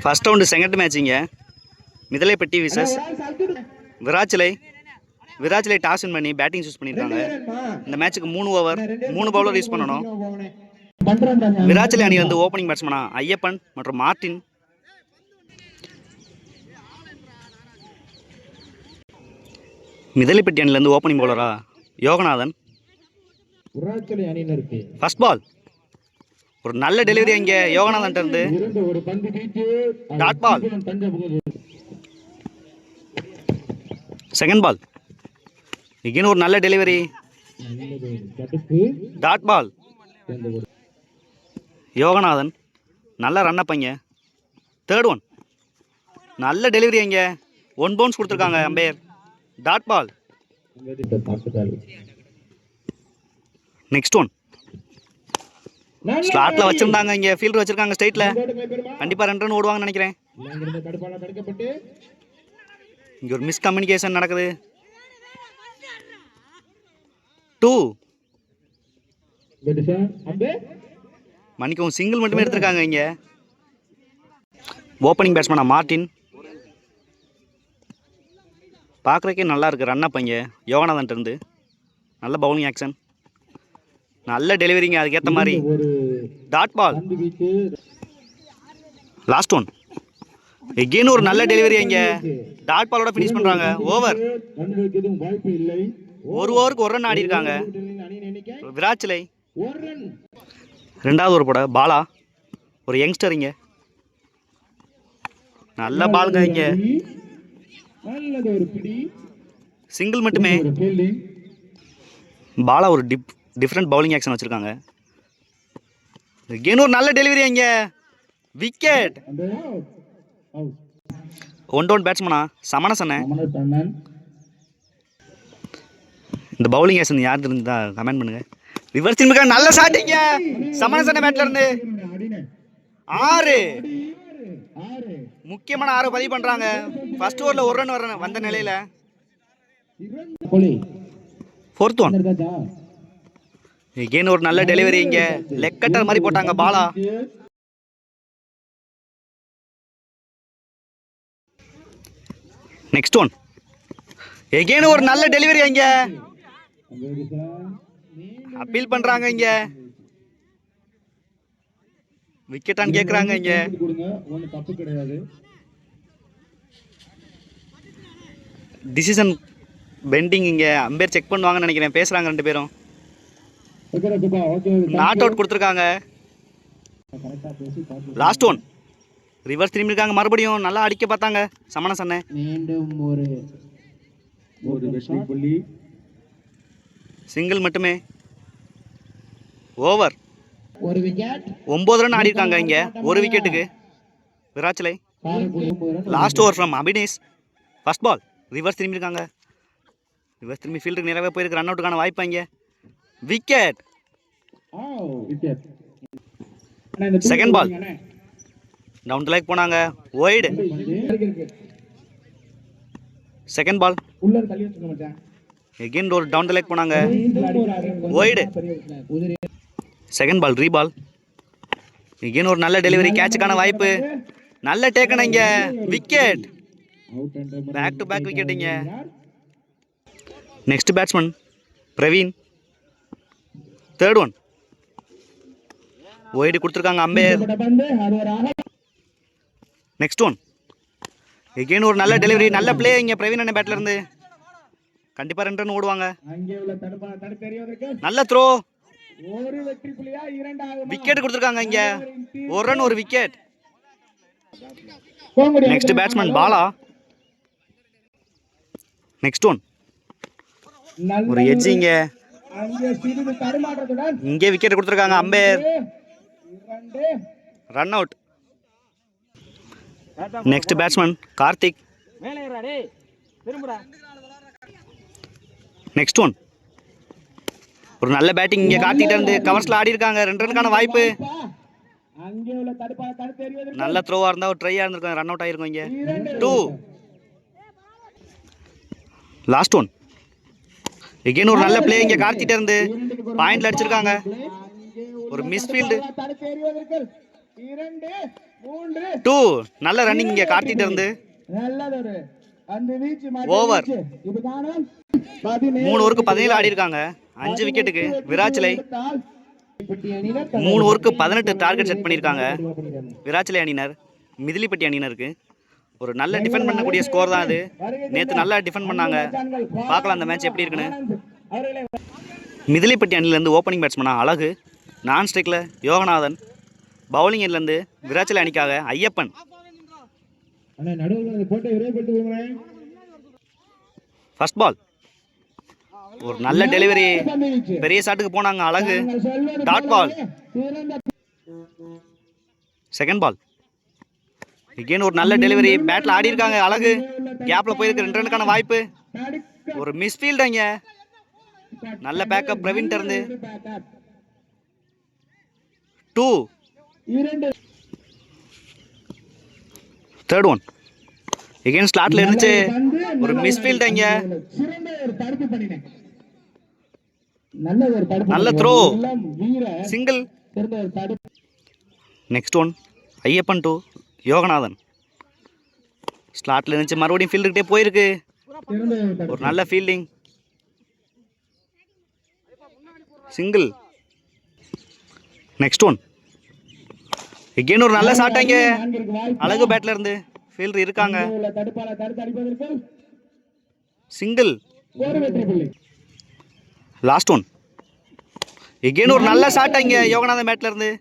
First round second மேட்சிங்க. Mithalaipatti versus Virachilai toss win பண்ணி batting choose பண்ணியிருக்காங்க. இந்த மேட்சுக்கு 3 ஓவர் 3 பவுலர் யூஸ் பண்ணணும். விராச்சிலை அணி வந்து ஓப்பனிங் பேட்ஸ்மனா ஐயப்பன் மற்றும் மார்டின். மிதலைப்பட்டி அணிலேருந்து ஓப்பனிங் பவுலரா யோகநாதன். ஃபர்ஸ்ட் பால் ஒரு நல்ல டெலிவரி இங்கே யோகநாதன் இருந்து டாட் பால். செகண்ட் பால் இங்கே ஒரு நல்ல டெலிவரி டாட் பால். யோகநாதன் நல்ல ரன் அப் இங்கே. தேர்ட் ஒன் நல்ல டெலிவரி இங்கே 1 பவுன்ஸ் கொடுத்துருக்காங்க umpire dot ball. Next one ஸ்லாட்ல வச்சிருந்தாங்க, இங்க ஃபீல்டர் வச்சிருக்காங்க ஸ்ட்ரைட்ல. கண்டிப்பா 2 ரன் ஓடுவாங்கன்னு நினைக்கிறேன். இங்க ஒரு மிஸ் கம்யூனிகேஷன் நடக்குது. 2 மணிக்கும் சிங்கிள் மட்டுமே எடுத்திருக்காங்க. இங்க ஓப்பனிங் பேட்ஸ்மேனா மார்டின். பார்க்குறக்கே நல்லா இருக்கு ரன் அப் இங்கே யோகநாதன் இருந்து. நல்ல பவுலிங் ஆக்ஷன், நல்ல டெலிவரிங்க அதுக்கேற்ற மாதிரி dot ball. Last one again ஒரு நல்ல டெலிவரி இங்கே டாட் பாலோட ஃபினிஷ் பண்ணுறாங்க. ஓவர் 1 ஓவருக்கு 1 ரன் ஆடி இருக்காங்க விராச்சிலை. 2வது ஓவர் போட பாலா ஒரு யங்ஸ்டர் இங்கே நல்ல பாலுங்க. இங்கே சிங்கிள் மட்டுமே. பாலா ஒரு டிஃப்ரெண்ட் பவுலிங் ஆக்ஷன் வச்சுருக்காங்க. ஒரு நல்ல டெலிவரி இங்கே விக்கெட். 1 டவுன் பேட்ஸ்மனா சமணசண்ணன். இந்த பவுலிங் ஆக்ஷன் யார் இருந்தா கமெண்ட் பண்ணுங்க. ரிவர்ஸ் திரும்ப நல்ல ஷாட்டிங்க சமணசண்ணன் பேட்ல இருந்து 6 முக்கியமான 6 பதிவு பண்றாங்க. ஃபர்ஸ்ட் ஓவர்ல 1 ரன் வந்த நிலையில. 4th ஒன் எகெயின் ஒரு நல்ல டெலிவரி இங்க லெக் கட்டர் மாதிரி போட்டாங்க பாலா. நெக்ஸ்ட் ஒன் எகெயின் ஒரு நல்ல டெலிவரி இங்க அப்பீல் பண்றாங்க. இங்க விக்கெட்டான்னு கேக்குறாங்க. இங்க டிசிஷன் பெண்டிங் இங்க அம்பேர் செக் பண்ணுவாங்கன்னு நினைக்கிறேன். பேசுறாங்க 2 பேரும். நாட் அவுட் கொடுத்துருக்காங்க. லாஸ்ட் ஒன் ரிவர்ஸ் திரும்பி இருக்காங்க. மறுபடியும் நல்லா அடிக்க பார்த்தாங்க சமணசண்ணன். சிங்கிள் மட்டுமே. ஓவர் 9 ரன் ஆடி இருக்காங்க. இங்க 1 விக்கெட்டுக்கு Virachilai. Last over from Abinesh. First ball reverse திரும்பி இருக்காங்க. ரிவர்ஸ் திரும்பி ஃபீல்டுக்கு நிறையவே போயிருக்கு. ரன் அவுட்டுக்கான வாய்ப்பு இங்கே wicket. Second ball down the leg போனாங்க வைடு. செகண்ட் பால் எகெயின் ஒரு டவுன் தி லெக் போனாங்க wide. Second ball reball again ஒரு நல்ல டெலிவரி கேட்சுக்கான வாய்ப்பு. நல்ல டேக்கன் இங்க wicket. Back to back wicket இங்க. Next batsman Praveen. Third one wide கொடுத்துருக்காங்க அம்பேர். நெக்ஸ்ட் ஒன் எகெயின் ஒரு நல்ல டெலிவரி நல்ல பிளே இங்க பிரவீன் அண்ணன் பேட்ல இருந்து. கண்டிப்பா 2 ரன் ஓடுவாங்க. நல்ல த்ரோ விக்கெட் கொடுத்துருக்காங்க. இங்க 1 run 1 wicket. Next batsman Bala. Next one ஒரு எட்ஜ் இங்க இங்கே விக்கெட் கொடுத்துருக்காங்க ampere. Run out. Next batsman Karthik. Next one ஒரு நல்ல பேட்டிங் இங்கே கார்த்திக் இருந்து கவர்ஸ்ல ஆடி இருக்காங்க. 2 ரனுக்கான வாய்ப்பு. நல்ல த்ரோவா இருந்தா ஒரு ட்ரையா இருந்திருக்காங்க. ரன் அவுட் ஆயிருக்கும். இங்க 2. லாஸ்ட் ஒன் எகெயின் ஒரு நல்ல பிளே இங்க கார்த்திட்ட இருந்து பாயிண்ட்ல அடிச்சிருக்காங்க. ஒரு மிஸ் ஃபீல்டு. 2 நல்ல ரன்னிங் இங்க கார்த்திட்ட இருந்து. ஓவர் 3 ஓவருக்கு 17 ஆடி இருக்காங்க. 5 விக்கெட்டுக்கு விராச்சிலை. 3 ஓவருக்கு 18 டார்கெட் செட் பண்ணியிருக்காங்க விராச்சிலை அணியினர். மிதிலிப்பட்டி அணியினருக்கு ஒரு நல்ல டிஃபெண்ட் பண்ணக்கூடிய ஸ்கோர் தான் அது. நேற்று நல்லா டிஃபெண்ட் பண்ணாங்க. பார்க்கலாம் அந்த மேட்ச் எப்படி இருக்குன்னு. மிதிலிப்பட்டி அணிலேருந்து ஓப்பனிங் பேட்ஸ்மனா அழகு, நான் ஸ்ட்ரைக்கில் யோகநாதன், பவுலிங் அணிலேருந்து விராச்சிலை அணிக்காக ஐயப்பன். ஃபர்ஸ்ட் பால் ஒரு நல்ல டெலிவரி, பெரிய ஷாட்டுக்கு போனாங்க அழகு, dot ball. Second ball again ஒரு நல்ல டெலிவரி, பேட்ல ஆடி இருக்காங்க அழகு, கேப்ல போயிருக்கு 2 ரன்னுக்கான வாய்ப்பு. ஒரு மிஸ்ஃபீல்ட் அங்க, நல்ல பேக்கப் பிரவீன் இருந்து. 2 தேர்ட் ஒன் again ஸ்லாட்ல இருந்துச்சு, ஒரு மிஸ்ஃபீல்ட் அங்க, நல்ல throw, single. Next one Ayyappan to Yoganathan, ஸ்லாட்ல இருந்துச்சு, மறுபடியும் ஃபீல்டுக்கிட்டே போயிருக்கு, ஒரு நல்ல fielding, single. Next one again ஒரு நல்ல ஷாட் அங்க, அழகு பேட்ல இருந்து, ஃபீல்டர் இருக்காங்க, சிங்கிள். லாஸ்ட் ஒன் again ஒரு நல்ல ஷாட் அங்க, யோகநாதன் பேட்ல இருந்து,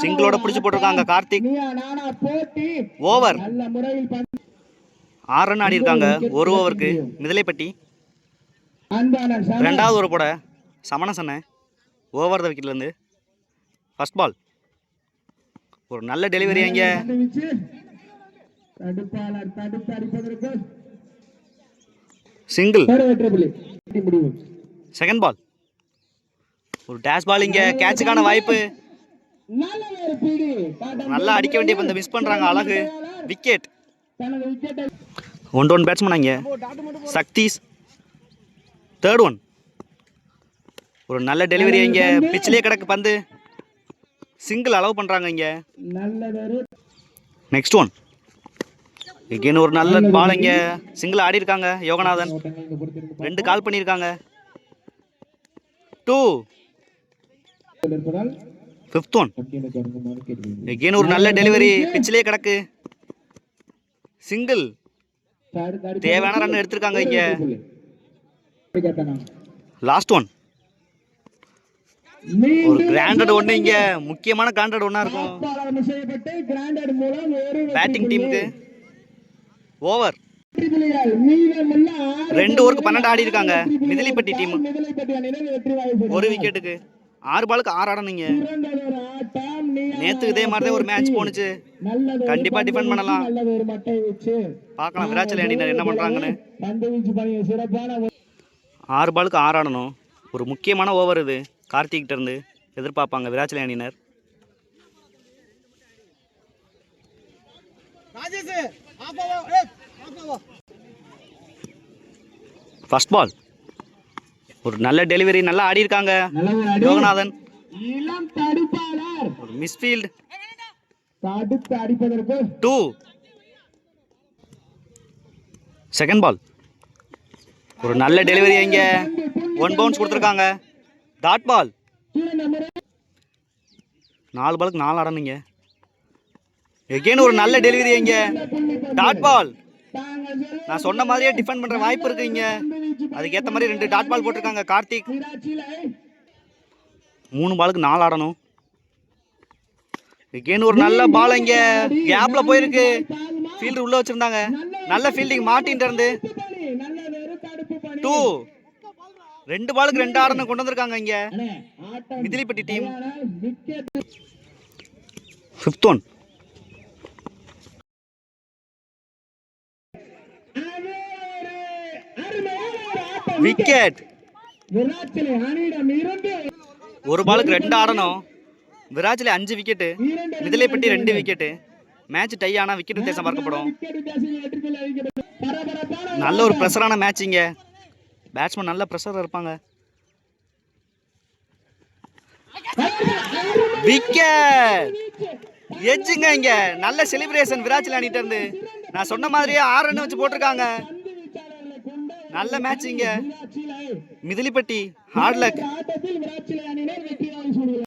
சிங்கிளோட பிடிச்சு போட்டிருக்காங்க கார்த்திக். ஓவர் 6 ரன் ஆடி இருக்காங்க ஒரு ஓவருக்கு மிதிலைப்பட்டி. ரெண்டாவது ஓவர் போட சமணசன்ன ஓவர் த விக்கெட்ல இருந்து. ஃபர்ஸ்ட் பால் ஒரு நல்ல டெலிவரி அங்க, சிங்கிள். செகண்ட் பால் ஒரு டேஷ் பால் இங்க, கேட்சுக்கான வாய்ப்பு, நல்லா அடிக்க வேண்டிய பந்து மிஸ் பண்றாங்க அழகு, விக்கெட். 1 பேட்ஸ்மேன் அங்க சக்தீஷ். தேர்ட் ஒன் ஒரு நல்ல டெலிவரி இங்க, பிச்சிலே கிடக்கு பந்து, சிங்கிள் அலோவ் பண்றாங்க இங்க. நெக்ஸ்ட் ஒன் again ஒரு நல்ல பால் இங்க, சிங்கிள் ஆடி இருக்காங்க யோகநாதன், 2 கால் பண்ணியிருக்காங்க. 2 ஃபிஃப்த் ஒன் again ஒரு நல்ல டெலிவரி, பிச்சிலே கிடக்கு, சிங்கிள். தேவையான ரன் எடுத்திருக்காங்க இங்க. லாஸ்ட் ஒன் ஒரு கிராண்டட் ஒன்று இங்க, முக்கியமான கிராண்டட் ஒன்னா இருக்கும் பேட்டிங் டீமுக்கு. ஓவர் 2 ஓவருக்கு 12 ஆடி இருக்காங்க மிதிலிப்பட்டி டீம். ஒரு விக்கெட்டுக்கு 6 பாலுக்கு 6 ஆடணுங்க. நேத்து இதே மாதிரி தான் ஒரு மேட்ச் போனுச்சு. கண்டிப்பா டிஃபெண்ட் பண்ணலாம். பார்க்கலாம் விராச்சிலை அணியினர் என்ன பண்றாங்கன்னு. 6 பாலுக்கு 6 ஆடணும். ஒரு முக்கியமான ஓவர் இது. கார்த்திகிட்ட இருந்து எதிர்பார்ப்பாங்க விராச்சிலை அணியினர். ஃபர்ஸ்ட் பால் ஒரு நல்ல டெலிவரி, நல்லா ஆடி இருக்காங்க யோகநாதன், ஒரு மிஸ்ஃபீல்ட். 2 செகண்ட் பால் ஒரு நல்ல டெலிவரி இங்க, 1 பவுன்ஸ் கொடுத்துருக்காங்க, டாட் பால். 4 பாலுக்கு 4 ஆடணுங்க. எகெயின் ஒரு நல்ல டெலிவரி இங்க, டாட் பால். நான் சொன்ன மாதிரியே டிஃபெண்ட் பண்ற வாய்ப்பு இருக்கு இங்க. அதுக்கேற்ற மாதிரி 2 டாட் பால் போட்டிருக்காங்க கார்த்திக். 3 பாலுக்கு 4 ஆடணும். எகெயின் ஒரு நல்ல பால் இங்க, கேப்ல போயிருக்கு, ஃபீல்டர் உள்ள வச்சிருந்தாங்க, நல்ல ஃபீல்டிங் மார்ட்டின் இருந்து. 2 2 பாலுக்கு 2 ஆடணும் கொண்டு வந்திருக்காங்க இங்க மிதிலிப்பட்டி டீம். Fifth one wicket. 1 பாலுக்கு 2 ஆடணும். விராச்சிலை 5 wicket, Mithilaipatti 2 wicket. Match tie ஆனா விக்கெட் வித்தியாசம் பார்க்கப்படும். நல்ல ஒரு ப்ரெஷரான மேட்ச் இங்க. பேட்ஸ்மேன் நல்ல ப்ரெஷர் இருப்பாங்க. விக்கெட் எஜ்ஜுங்க இங்க நல்ல செலிப்ரேஷன் விராட்சில் அணிட்ட இருந்து நான் சொன்ன மாதிரியே 6 ரன் வச்சு போட்டிருக்காங்க நல்ல மேட்ச் இங்க மிதிலிப்பட்டி ஹார்ட் லக்